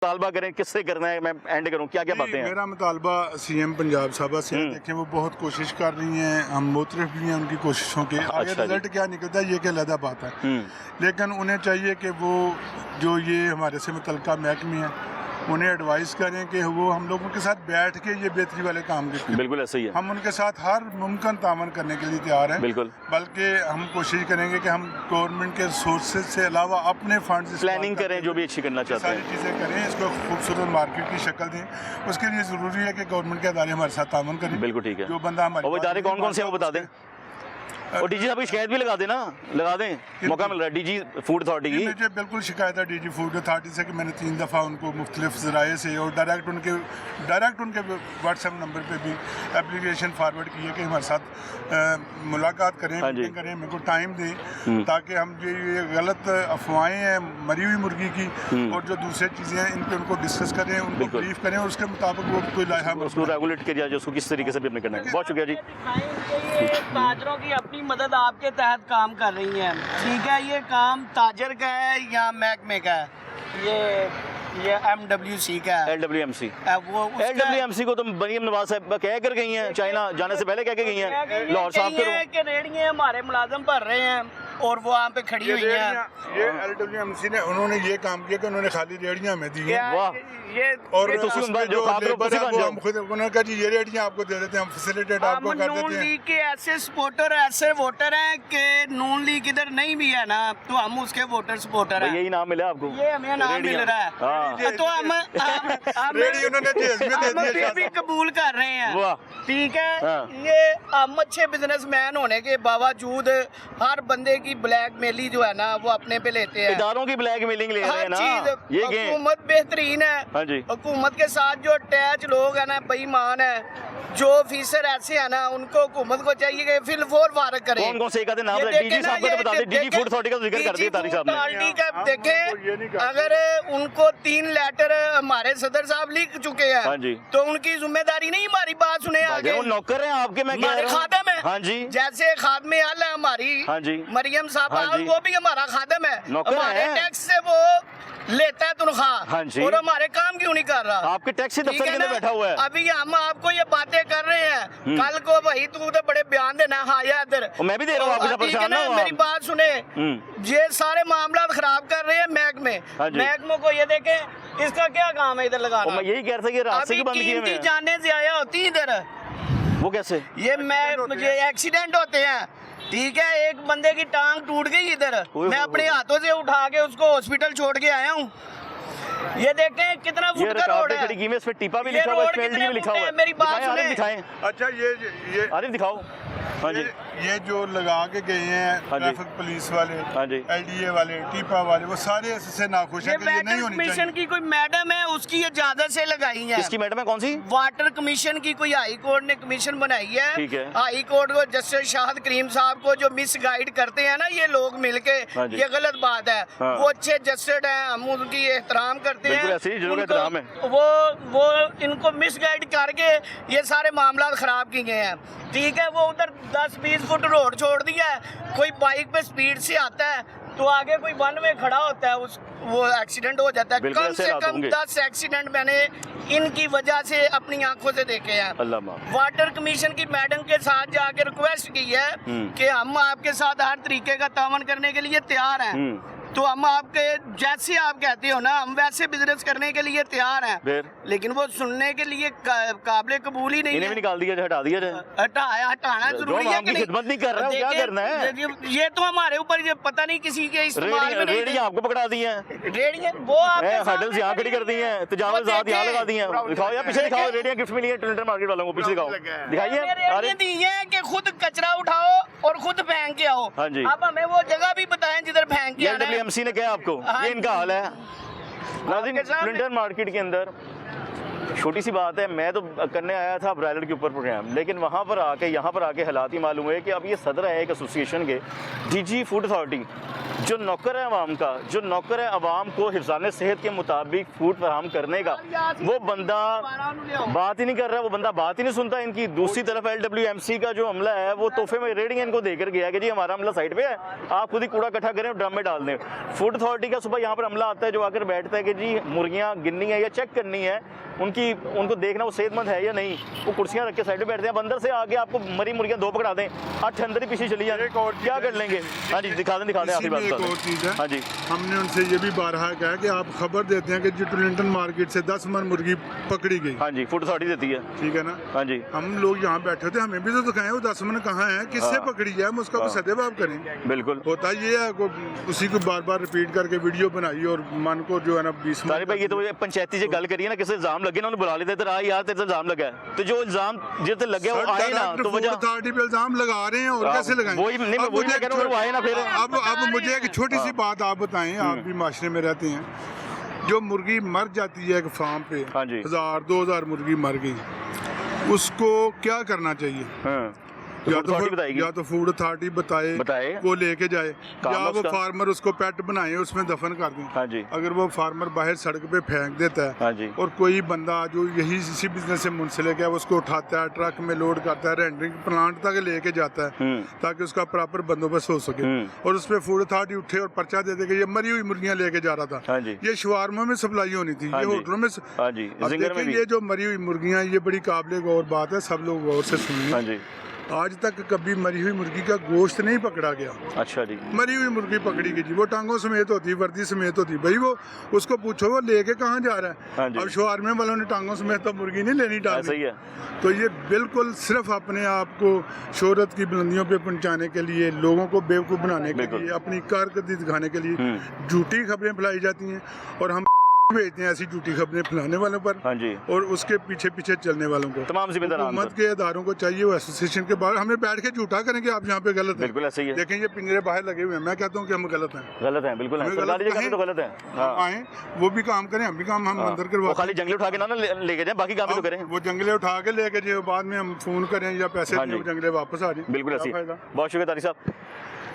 मुतालबा करें, किससे करना है, मैं एंड करूं, क्या क्या बातें हैं? मेरा मुतालबा सीएम पंजाब साहबा से देखें, वो बहुत कोशिश कर रही हैं, हम मुतरफ भी हैं उनकी कोशिशों के। आगे अच्छा रिजल्ट क्या निकलता है ये क्या अलग बात है, लेकिन उन्हें चाहिए कि वो जो ये हमारे से मुतल्लिका महकमे हैं उन्हें एडवाइस करें कि वो हम लोगों के साथ बैठ के ये बेहतरी वाले काम करें। बिल्कुल ऐसा ही है, हम उनके साथ हर मुमकिन तावन करने के लिए तैयार हैं। बिल्कुल, बल्कि हम कोशिश करेंगे कि हम गवर्नमेंट के सोर्सेज से अलावा अपने फंड्स प्लानिंग करें, जो भी अच्छी करना चाहते सारी हैं, चीज़ें करें, इसको खूबसूरत मार्केट की शक्ल दें। उसके लिए ज़रूरी है कि गवर्नमेंट के अदारे हमारे साथ तावन करें। बिल्कुल ठीक है। जो बंदा हमारे और वो इदारे कौन कौन से हैं वो बता दें, और डीजी साहब की शिकायत भी लगा देना, लगा दें, मौका मिल रहा है डीजी फूड अथॉरिटी की। मुझे बिल्कुल शिकायत है डीजी फूड अथॉरिटी से कि मैंने 3 दफ़ा उनको मुख्तलिफ ज़राए से और डायरेक्ट उनके व्हाट्सएप नंबर पे भी एप्लीकेशन फॉरवर्ड की है कि हमारे साथ मुलाकात करें, मीटिंग करें, मेरे को टाइम दें, ताकि हम ये गलत अफवाहें हैं मरी हुई मुर्गी की और जो दूसरी चीज़ें हैं इन पर उनको डिस्कस करें, उनको ब्रीफ करें और उसके मुताबिक वो कोई लाहा उसको रेगुलेट किया जाए, उसको किस तरीके से भी अपने करना है। बहुत शुक्रिया जी। ताजरों की अपनी मदद आपके तहत काम कर रही है, ठीक है, ये काम ताजर का है या महकमे का है? ये MWC का है। LWMC वो LWMC को तो मरियम नवाज साहब कह कर गई हैं, चाइना जाने से पहले कह के गई हैं, लाहौर साफ करो कि रेडियाँ हमारे मुलाजम भर रहे हैं और वो वहाँ पे खड़ी हुई हैं। ये LWMC ने उन्होंने ये काम किया कि उन्होंने खाली रेडियाँ में दी हैं। वाह, और तो उसमें जो लेबर है वो हम खुद उन्होंने कहा जी ये रेडियाँ आपको दे देते हैं, हम फैसिलिटेट आपको कर देते नून हैं। लीग के ऐसे सपोर्टर ऐसे वोटर हैं कि नून लीग इधर नहीं भी है ना तो हम उसके वोटर सपोर्टर हैं। यही नाम मिला आपको, ये हमें नाम मिल रहा है, तो हम रेडी उन्होंने जेल में दे दिया, भी कबूल कर रहे हैं, वाह, ठीक है। हाँ। ये हम अच्छे बिजनेसमैन होने के बावजूद हर बंदे की ब्लैकमेली जो है ना वो अपने पे लेते हैं, इदारों की ब्लैकमेलिंग ले रहे हैं हर ना, चीज। ये गेम। हुकूमत बेहतरीन है, हाँ जी, हुकूमत के साथ जो अटैच लोग हैं ना बेईमान है, जो ऑफिसर ऐसे हैं ना उनको हुकूमत को चाहिए कि फिल फोर वारक करें। कौन कौन से एक आधे नाम है डीजी साहब का बता दें, डीजी फूड अथॉरिटी का जिक्र कर दिया तारिक साहब ने। देखें अगर उनको 3 लेटर हमारे सदर साहब लिख चुके हैं, हाँ जी, तो उनकी जिम्मेदारी नहीं हमारी बात सुने आगे। वो नौकर हैं आपके, मैं कह रहा हूं। खादम है, हाँ जी, जैसे खादमे आल है हमारी, हाँ जी, मरियम साहब, हाँ जी, वो भी हमारा खादम है, नौकर हमारे है। टैक्स से वो लेता है तनख्वाह, हाँ जी, और हमारे काम क्यों नहीं कर रहा? आपके टैक्सी दफ्तर के अंदर बैठा हुआ है। अभी हम आपको ये बातें कर रहे हैं, कल को भाई तू तो बड़े बयान देना, हाँ या इधर मैं भी दे रहा हूँ, आपके साथ परेशान ना हो आप। मेरी बात सुने, ये सारे मामला खराब कर रहे हैं महकमे, महकमों को ये देखें इसका क्या काम है इधर लगाना। मैं यही कह रहा था कि रास्ते की बंद किए हैं, जाने से आया होती इधर, वो कैसे? ये मुझे एक्सीडेंट होते हैं, ठीक है, एक बंदे की टांग टूट गई इधर, मैं अपने हाथों से उठा के उसको हॉस्पिटल छोड़ के आया हूँ। ये देखें कितना फुट का रोड है, खड़ी इस पे टीपा भी लिखा हुआ है, पेल्टी भी लिखा हुआ है। मेरी बात सुने, दिखाएं। अच्छा ये आरिफ दिखाओ। हाँ जी, ये जो लगा के गए हैं ट्रैफिक पुलिस वाले, हाँ जी, LDA वाले, टीपा वाले, वो सारे इससे नाखुश हैं कि ये नहीं होनी चाहिए। कमीशन की कोई मैडम है उसकी इजाजत से लगाई है। किसकी मैडम है, कौन सी? वाटर कमीशन की कोई हाई कोर्ट ने कमीशन बनाई है, ठीक है। हाई कोर्ट को जस्टिस शाहद करीम साहब को जो मिस गाइड करते हैं ना ये लोग मिलके, ये गलत बात है। वो अच्छे जस्टिस हैं, हम उनकी एहतराम करते हैं, ऐसे ही जो एहतराम है। वो इनको मिस गाइड करके ये सारे मामला खराब किए गए हैं, ठीक है। वो उधर 10-20 फुट रोड छोड़ दिया है, कोई बाइक पे स्पीड से आता है तो आगे कोई वन में खड़ा होता है, वो एक्सीडेंट हो जाता है। कम से कम 10 एक्सीडेंट मैंने इनकी वजह से अपनी आंखों से देखे हैं। वाटर कमीशन की मैडम के साथ जाके रिक्वेस्ट की है कि हम आपके साथ हर तरीके का तावन करने के लिए तैयार हैं, तो हम आपके जैसे आप कहते हो ना हम वैसे बिजनेस करने के लिए तैयार हैं, लेकिन वो सुनने के लिए काबिल कबूल ही नहीं है। भी निकाल दिया, हटा दिया जाए, हटाना जरूरी है कि खिदमत नहीं कर रहा है, क्या करना है? ये तो हमारे ऊपर ये पता नहीं किसी के इस्तेमाल में नहीं, रेडियां आपको पकड़ा दी हैं, रेडियां वो हडल्स यहाँ खड़ी कर दी हैं, तजावज़ात यहाँ लगा दी हैं। दिखाओ यार, पीछे दिखाओ, रेडियां गिफ्ट मिली है टोरंटो मार्केट वालों को, पीछे दिखाओ, दिखाइए। अरे दी है कि खुद कचरा उठाओ और खुद फेंक के आओ। हाँ जी, अब हमें वो जगह भी बताएं जिधर फेंक के आना है। LWMC ने कहा आपको, ये इनका हाल है। नाज़रीन, टोरंटो मार्केट के अंदर छोटी सी बात है, मैं तो करने आया था ब्रायलर के ऊपर प्रोग्राम, लेकिन वहाँ पर आके यहाँ पर आके हालात ही मालूम हुए कि अब ये सदर है एक एसोसिएशन के, डीजी फूड अथॉरिटी, जो नौकर है आवाम का, जो नौकर है आवाम को हिफ्ज़ान सेहत के मुताबिक फूड फराहम करने का, वो बंदा बात ही नहीं कर रहा, वो बंदा बात ही नहीं सुनता इनकी। दूसरी तरफ LWMC का जो अमला है वो तोहफे में रेडिंग इनको देकर गया कि जी हमारा अमला साइड पे है, आप खुद ही कूड़ा इकट्ठा करें और ड्रम में डाल दें। फूड अथॉरिटी का सुबह यहाँ पर अमला आता है जो आकर बैठता है कि जी मुर्गियाँ गिननी है या चेक करनी है, उनको देखना वो सेहतमंद है या नहीं, वो कुर्सियाँ रख के साइड पे बैठते हैं। अब अंदर से आगे आपको मरी मुर्गियाँ 2 पकड़ा दें, 8 अंदर ही पीछे चली जाए, क्या कर लेंगे? हाँ जी, दिखा दें आखिरी बात। एक और चीज़ है, हाँ जी, हमने उनसे ये भी बारहा कहा कि आप खबर देते हैं कि जो टुलिंटन मार्केट से 10 मन मुर्गी पकड़ी गई। हाँ जी, फूड अथॉरिटी देती है, ठीक है ना। हाँ जी, हम लोग यहाँ बैठे थे, हमें भी तो दिखाएं वो 10 मन कहाँ है, किससे हाँ। पकड़ी है, हम उसका भी सदेबाब करें। बिल्कुल। होता ये है उसी को बार बार रिपीट करके वीडियो बनाई और मन को जो है ना 20 तारिक भाई, ये तो पंचायती से गल करिए ना, किसी इल्जाम लगे ना उन्हें बुला लेते थे, यार तेरे से इल्जाम लगा है, तो जो इल्जाम जिस लगे वो आए ना, तो वजह अथॉरिटी पे इल्जाम लगा रहे हैं और कैसे लगाएं? वही नहीं, वही मैं कह रहा हूँ, वो आए ना फिर। अब मुझे एक छोटी सी बात आप बताएं, आप भी माशरे में रहते हैं, जो मुर्गी मर जाती है एक फार्म पे, हाँ जी, 1000-2000 मुर्गी मर गई, उसको क्या करना चाहिए? हाँ। या तो फूड अथॉरिटी बताए वो लेके जाए, या वो फार्मर उसको पेट बनाए उसमें दफन कर दें। हाँ जी। अगर वो फार्मर बाहर सड़क पे फेंक देता है, हाँ जी, और कोई बंदा जो यही इसी बिजनेस से मुंसलिक है उसको उठाता है, ट्रक में लोड करता है, रेंडरिंग प्लांट तक लेके जाता है ताकि उसका प्रॉपर बंदोबस्त हो सके, और उस पर फूड अथॉरिटी उठे और पर्चा दे दे कि ये मरी हुई मुर्गियां लेके जा रहा था। हाँ जी। ये शवारमा में सप्लाई होनी थी, ये होटलों में। हाँ जी, देखिए ये जो मरी हुई मुर्गियां, ये बड़ी काबिल गौर बात है, सब लोग गौर से सुनिए। हाँ जी। आज तक कभी मरी हुई मुर्गी का गोश्त नहीं पकड़ा गया। अच्छा जी। मरी हुई मुर्गी पकड़ी गई जी, वो टांगों समेत होती, वर्दी समेत होती, भाई वो उसको पूछो वो लेके कहाँ जा रहा है। हाँ जी। अब शवारमे वालों ने टांगों समेत तो मुर्गी नहीं लेनी डाली। सही है। तो ये बिल्कुल सिर्फ अपने आप को शोहरत की बुलंदियों पे पहुंचाने के लिए, लोगों को बेवकूफ़ बनाने के लिए, अपनी कारकर्दगी दिखाने के लिए झूठी खबरें फैलाई जाती हैं, और हम भेजते हैं ऐसी झूठी खबरें फैलाने वालों पर। हाँ जी। और उसके पीछे पीछे चलने वालों को, तमाम जिम्मेदार हुकूमत के इदारों को चाहिए वो एसोसिएशन के बाहर हमें बैठ के झूठा करें कि आप यहाँ पे गलत हैं। बिल्कुल ऐसे ही है। देखें ये पिंजरे बाहर लगे हुए हैं, मैं कहता हूँ कि हम गलत हैं, बिल्कुल है, सरकारी जगह पे तो गलत है। हाँ। आए वो भी काम करें, हम भी काम हम अंदर करवा, खाली जंगले उठा के ना लेके जाए, बाकी काम तो करें। वो जंगले उठा के लेके जाए, बाद में हम फोन करें या पैसे दें, जंगले वापस आ जाए। बिल्कुल ऐसी। बहुत शुक्रिया तारिक साहब।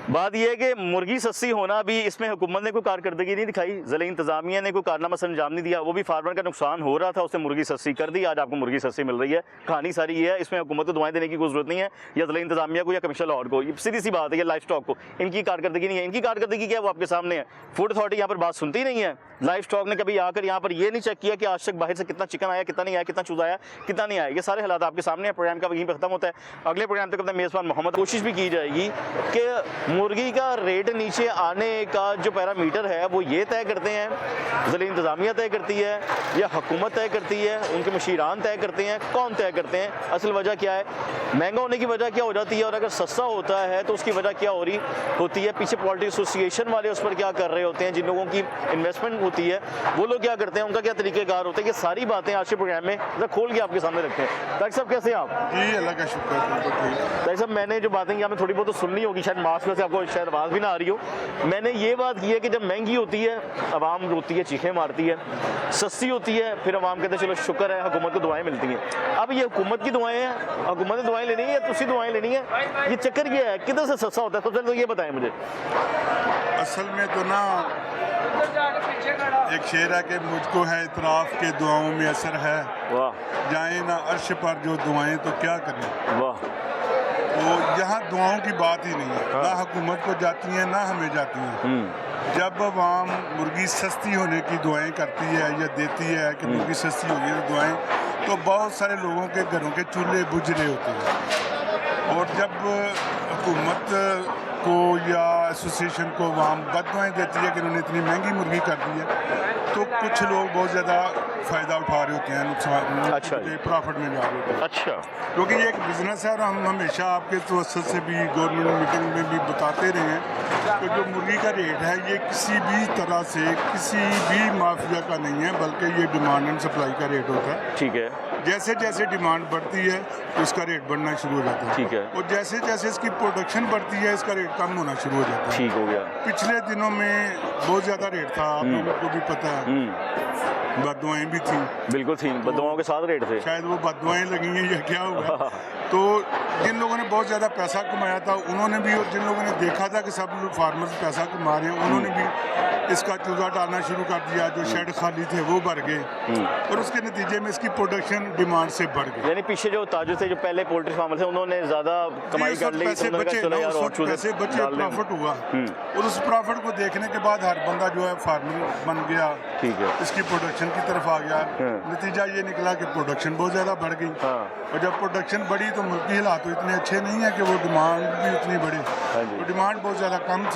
बात यह है कि मुर्गी सस्ती होना भी, इसमें हुकूमत ने कोई कारकर्दगी नहीं दिखाई, ज़िला इंतजामिया ने कोई कारनामा सर अंजाम नहीं दिया, वो भी फार्मर का नुकसान हो रहा था, उसने मुर्गी सस्ती कर दी, आज आपको मुर्गी सस्ती मिल रही है। कहानी सारी ये है, इसमें हुकूमत को दुआएं देने की कोई जरूरत नहीं है, या ज़िला इंतजामिया को या कमिश्नर लाहौर को, सीधी सी बात है, या लाइफ स्टॉक को, इनकी कारकर्दगी नहीं है। इनकी कारकर्दगी क्या है वो आपके सामने है। फूड अथॉरिटी यहाँ पर बात सुनती नहीं है। लाइफ स्टॉक ने कभी आकर यहाँ पर ये नहीं चेक किया कि आज तक बाहर से कितना चिकन आया, कितना नहीं आया, कितना चूजा आया, कितना नहीं आया। ये सारे हालात आपके सामने है। प्रोग्राम का वहीं पर खत्म होता है। अगले प्रोग्राम तक अपने मेज़बान मोहम्मद, कोशिश भी की जाएगी कि मुर्गी का रेट नीचे आने का जो पैरामीटर है वो ये तय करते हैं, ज़िला इंतजामिया तय करती है या हुकूमत तय करती है, उनके मशीरान तय करते हैं, कौन तय करते हैं? असल वजह क्या है? महंगा होने की वजह क्या हो जाती है, और अगर सस्ता होता है तो उसकी वजह क्या हो रही होती है? पीछे पॉलिटिक्स एसोसिएशन वाले उस पर क्या कर रहे होते हैं, जिन लोगों की इन्वेस्टमेंट होती है वो लोग क्या करते हैं, उनका क्या तरीक़ेकार होता है? ये सारी बातें आज के प्रोग्राम में खोल के आपके सामने रखते हैं। तारिक साहब कैसे हैं आप? जी अल्लाह का शुक्र है। तारिक साहब मैंने जो बातें यहाँ में थोड़ी बहुत तो सुननी होगी, शायद मास्क में से आपको शायद आवाज़ भी ना आ रही हो। मैंने ये बात की है कि जब महंगी होती है आवाम रोती है, चीखें मारती है, सस्ती होती है फिर आवाम कहते हैं चलो शुक्र है हुकूमत को दुआएं मिलती हैं। अब ये हुकूमत की दुआएं हैं, हुकूमत ने दुआएं लेनी है या तुसी दुआएं लेनी है, ये चक्कर ये है, किधर से सस्ता होता है? सबसे पहले तो ये बताएं मुझे। असल में तो ना एक शेर है कि मुझको है इतराफ़ के दुआओं में असर है, वाह, जाए ना अर्श पर जो दुआएं तो क्या करें। वाह। तो यहाँ दुआओं की बात ही नहीं है, ना हुकूमत को जाती हैं ना हमें जाती हैं। जब आवाम मुर्गी सस्ती होने की दुआएं करती है या देती है कि मुर्गी सस्ती हो गई तो दुआएं, तो बहुत सारे लोगों के घरों के चूल्हे बुझ रहे होते हैं। और जब हुकूमत को या एसोसिएशन को आवाम बददुआएं देती है कि उन्होंने इतनी महंगी मुर्गी कर दी है, तो कुछ लोग बहुत ज़्यादा फ़ायदा उठा रहे होते हैं, नुकसान, अच्छा, प्रॉफिट में जा रहे होते हैं। अच्छा, क्योंकि ये एक बिज़नेस है और हम हमेशा आपके तवज्जुह से भी गवर्नमेंट मीटिंग में भी बताते रहे हैं कि जो मुर्गी का रेट है ये किसी भी तरह से किसी भी माफिया का नहीं है, बल्कि ये डिमांड एंड सप्लाई का रेट होता है। ठीक है। जैसे जैसे डिमांड बढ़ती है तो इसका रेट बढ़ना शुरू हो जाता है। ठीक है। और जैसे जैसे इसकी प्रोडक्शन बढ़ती है इसका रेट कम होना शुरू हो जाता है। ठीक हो गया। पिछले दिनों में बहुत ज़्यादा रेट था, आप लोगों को भी पता है, बददुआएं भी थी। बिल्कुल थी, बददुआओं के साथ रेट थे। शायद वो बददुआएं लगी हैं या क्या हुआ, तो जिन लोगों ने बहुत ज़्यादा पैसा कमाया था उन्होंने भी, और जिन लोगों ने देखा था कि सब लोग फार्मर्स पैसा कमा रहे हैं, उन्होंने भी इसका चूजा डालना शुरू कर दिया। जो शेड खाली थे वो भर गए और उसके नतीजे में इसकी प्रोडक्शन डिमांड से बढ़ गई। यानी पीछे जो ताजर थे, जो पहले पोल्ट्री फार्मर थे, उन्होंने ज़्यादा कमाई कर ली, पैसे तो उन्होंने कहा, बचे चलो ना, यार उस और वक्त चूजे पैसे बचे, डाल दें। प्रॉफिट हुआ और उस प्रॉफिट को देखने के बाद हर बंदा जो है फार्मर बन गया, ठीक है। इसकी प्रोडक्शन की तरफ आ गया। नतीजा ये निकला कि प्रोडक्शन बहुत ज़्यादा बढ़ गई और जब प्रोडक्शन बढ़ी तो मुल्की हालात तो इतने अच्छे नहीं है कि वो डिमांड भी उतनी बढ़ी। हाँ जी। तो डिमांड बहुत ज़्यादा कम थी।